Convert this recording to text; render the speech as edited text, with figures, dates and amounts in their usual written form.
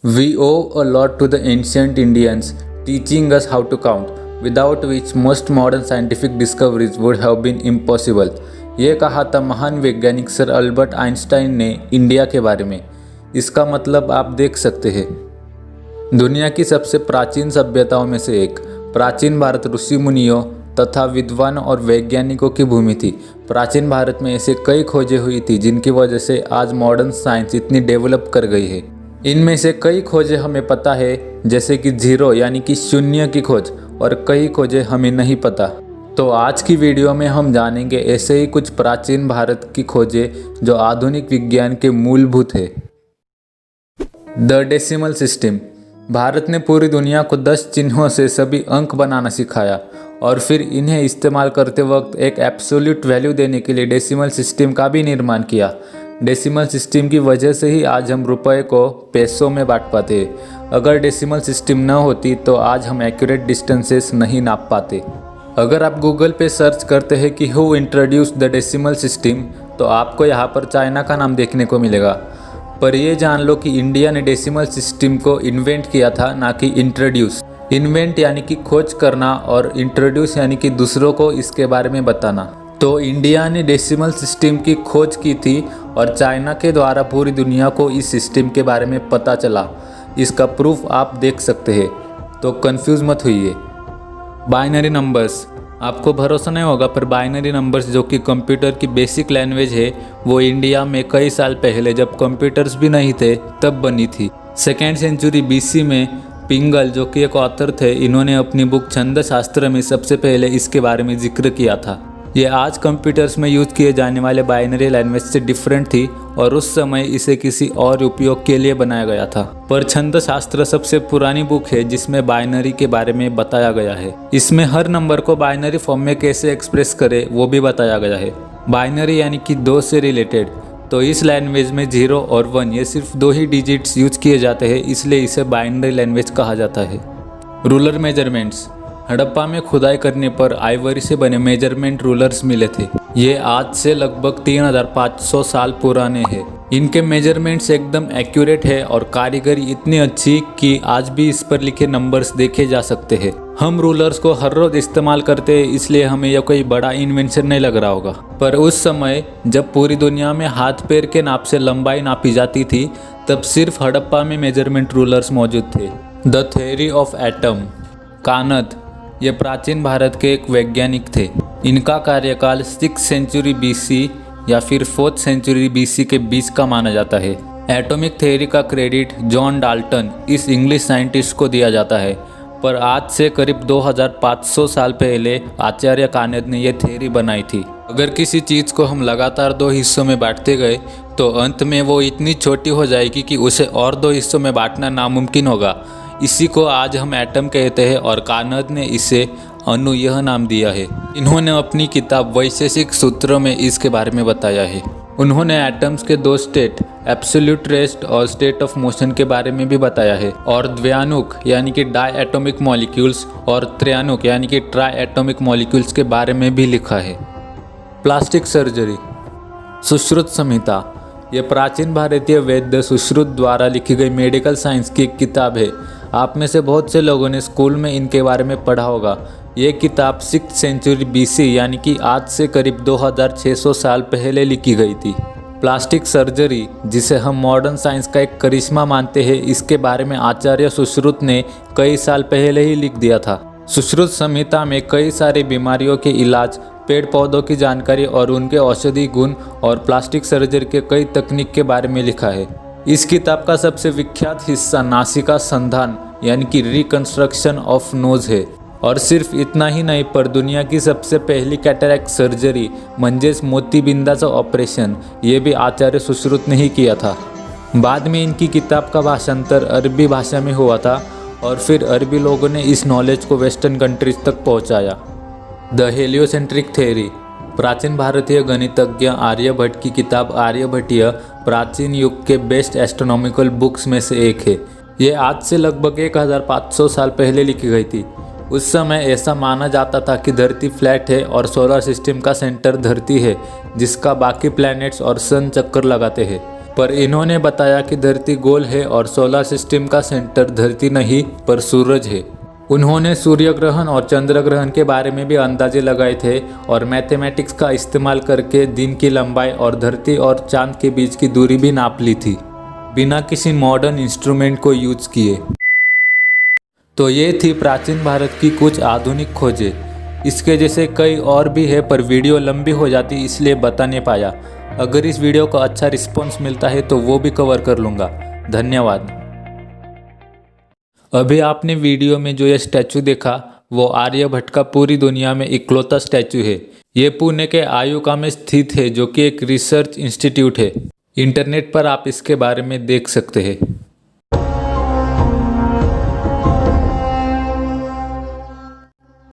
We owe a lot to the ancient Indians teaching us how to count, without which most modern scientific discoveries would have been impossible. ये कहा था महान वैज्ञानिक sir Albert Einstein ने India के बारे में। इसका मतलब आप देख सकते हैं। दुनिया की सबसे प्राचीन सभ्यताओं में से एक प्राचीन भारत ऋषि मुनियों तथा विद्वान और वैज्ञानिकों की भूमि थी। प्राचीन भारत में ऐसे कई खोजें हुई थी जिनकी वजह से आज मॉडर्न साइंस इतनी डेवलप कर गई है। इनमें से कई खोजें हमें पता है, जैसे कि जीरो यानी कि शून्य की खोज, और कई खोजें हमें नहीं पता। तो आज की वीडियो में हम जानेंगे ऐसे ही कुछ प्राचीन भारत की खोजें जो आधुनिक विज्ञान के मूलभूत है। The decimal system. भारत ने पूरी दुनिया को 10 चिन्हों से सभी अंक बनाना सिखाया और फिर इन्हें इस्तेमाल करते वक्त एक एब्सोल्यूट वैल्यू देने के लिए डेसिमल सिस्टम का भी निर्माण किया। डेसिमल सिस्टम की वजह से ही आज हम रुपए को पैसों में बांट पाते हैं। अगर डेसिमल सिस्टम न होती तो आज हम एक्यूरेट डिस्टेंसेस नहीं नाप पाते। अगर आप गूगल पे सर्च करते हैं कि who introduce the decimal system, तो आपको यहाँ पर चाइना का नाम देखने को मिलेगा। पर ये जान लो कि इंडिया ने डेसिमल सिस्टम को इन्वेंट किया था, ना कि इंट्रोड्यूस। इन्वेंट यानी कि खोज करना और इंट्रोड्यूस यानी कि दूसरों को इसके बारे में बताना। तो इंडिया ने डेसिमल सिस्टम की खोज की थी और चाइना के द्वारा पूरी दुनिया को इस सिस्टम के बारे में पता चला। इसका प्रूफ आप देख सकते हैं, तो कंफ्यूज मत होइए। Binary numbers. आपको भरोसा नहीं होगा, पर बाइनरी नंबर्स जो कि कंप्यूटर की बेसिक लैंग्वेज है, वो इंडिया में कई साल पहले जब कंप्यूटर्स भी नहीं थे तब बनी थी। 2nd सेंचुरी BC में पिंगल, जो कि एक ऑथर थे, इन्होंने अपनी बुक छंद शास्त्र में सबसे पहले इसके बारे में जिक्र किया था। ये आज कंप्यूटर्स में यूज किए जाने वाले बाइनरी लैंग्वेज से डिफरेंट थी और उस समय इसे किसी और उपयोग के लिए बनाया गया था। पर छंद शास्त्र सबसे पुरानी बुक है जिसमें बाइनरी के बारे में बताया गया है। इसमें हर नंबर को बाइनरी फॉर्म में कैसे एक्सप्रेस करें वो भी बताया गया है। बाइनरी यानी कि 2 से रिलेटेड। तो इस लैंग्वेज में 0 और 1 ये सिर्फ 2 ही डिजिट्स यूज किए जाते हैं, इसलिए इसे बाइनरी लैंग्वेज कहा जाता है। Ruler measurements. हड़प्पा में खुदाई करने पर आइवरी से बने मेजरमेंट रूलर्स मिले थे। ये आज से लगभग 3500 साल पुराने हैं। इनके मेजरमेंट्स एकदम एक्यूरेट है और कारीगरी इतनी अच्छी कि आज भी इस पर लिखे नंबर्स देखे जा सकते हैं। हम रूलर्स को हर रोज इस्तेमाल करते हैं, इसलिए हमें यह कोई बड़ा इन्वेंशन नहीं लग रहा होगा। पर उस समय जब पूरी दुनिया में हाथ पैर के नाप से लंबाई नापी जाती थी, तब सिर्फ हड़प्पा में मेजरमेंट रूलर्स मौजूद थे। The theory of atom. Kanad. ये प्राचीन भारत के एक वैज्ञानिक थे। इनका कार्यकाल 6th सेंचुरी BC या फिर 4th सेंचुरी BC के बीच का माना जाता है। एटॉमिक थ्योरी का क्रेडिट जॉन डाल्टन, इस इंग्लिश साइंटिस्ट को दिया जाता है, पर आज से करीब 2500 साल पहले आचार्य कानद ने यह थ्योरी बनाई थी। अगर किसी चीज़ को हम लगातार 2 हिस्सों में बांटते गए तो अंत में वो इतनी छोटी हो जाएगी कि उसे और 2 हिस्सों में बांटना नामुमकिन होगा। इसी को आज हम एटम कहते हैं और कानद ने इसे अणु यह नाम दिया है। इन्होंने अपनी किताब वैशेषिक सूत्रों में इसके बारे में बताया है। उन्होंने एटम्स के 2 स्टेट, एब्सोल्यूट रेस्ट और स्टेट ऑफ मोशन के बारे में भी बताया है, और द्व्याणुक यानी कि डाई एटॉमिक मॉलिक्यूल्स और त्रयाणुक यानी कि ट्राई एटॉमिक मॉलिक्यूल्स के बारे में भी लिखा है। Plastic surgery. सुश्रुत संहिता। यह प्राचीन भारतीय वैद्य सुश्रुत द्वारा लिखी गई मेडिकल साइंस की एक किताब है। आप में से बहुत से लोगों ने स्कूल में इनके बारे में पढ़ा होगा। ये किताब 6th सेंचुरी BC यानी कि आज से करीब 2600 साल पहले लिखी गई थी। प्लास्टिक सर्जरी, जिसे हम मॉडर्न साइंस का एक करिश्मा मानते हैं, इसके बारे में आचार्य सुश्रुत ने कई साल पहले ही लिख दिया था। सुश्रुत संहिता में कई सारी बीमारियों के इलाज, पेड़ पौधों की जानकारी और उनके औषधि गुण और प्लास्टिक सर्जरी के कई तकनीक के बारे में लिखा है। इस किताब का सबसे विख्यात हिस्सा नासिका संधान यानी कि रिकंस्ट्रक्शन ऑफ नोज है। और सिर्फ इतना ही नहीं, पर दुनिया की सबसे पहली कैटरैक्ट सर्जरी म्हणजेच मोतीबिंदाचं ऑपरेशन, ये भी आचार्य सुश्रुत ने ही किया था। बाद में इनकी किताब का भाषांतर अरबी भाषा में हुआ था और फिर अरबी लोगों ने इस नॉलेज को वेस्टर्न कंट्रीज तक पहुंचाया। The heliocentric theory. प्राचीन भारतीय गणितज्ञ आर्यभट्ट की किताब आर्यभट्टीय प्राचीन युग के बेस्ट एस्ट्रोनॉमिकल बुक्स में से एक है। ये आज से लगभग 1500 साल पहले लिखी गई थी। उस समय ऐसा माना जाता था कि धरती फ्लैट है और सोलर सिस्टम का सेंटर धरती है, जिसका बाकी प्लैनेट्स और सन चक्कर लगाते हैं। पर इन्होंने बताया कि धरती गोल है और सोलर सिस्टम का सेंटर धरती नहीं पर सूरज है। उन्होंने सूर्य ग्रहण और चंद्र ग्रहण के बारे में भी अंदाजे लगाए थे और मैथमेटिक्स का इस्तेमाल करके दिन की लंबाई और धरती और चांद के बीच की दूरी भी नाप ली थी, बिना किसी मॉडर्न इंस्ट्रूमेंट को यूज किए। तो ये थी प्राचीन भारत की कुछ आधुनिक खोजें। इसके जैसे कई और भी है पर वीडियो लंबी हो जाती इसलिए बता नहीं पाया। अगर इस वीडियो को अच्छा रिस्पॉन्स मिलता है तो वो भी कवर कर लूँगा। धन्यवाद। अभी आपने वीडियो में जो ये स्टैचू देखा वो आर्यभट्ट का पूरी दुनिया में इकलौता स्टैचू है। ये पुणे के आयुका में स्थित है जो कि एक रिसर्च इंस्टीट्यूट है। इंटरनेट पर आप इसके बारे में देख सकते हैं।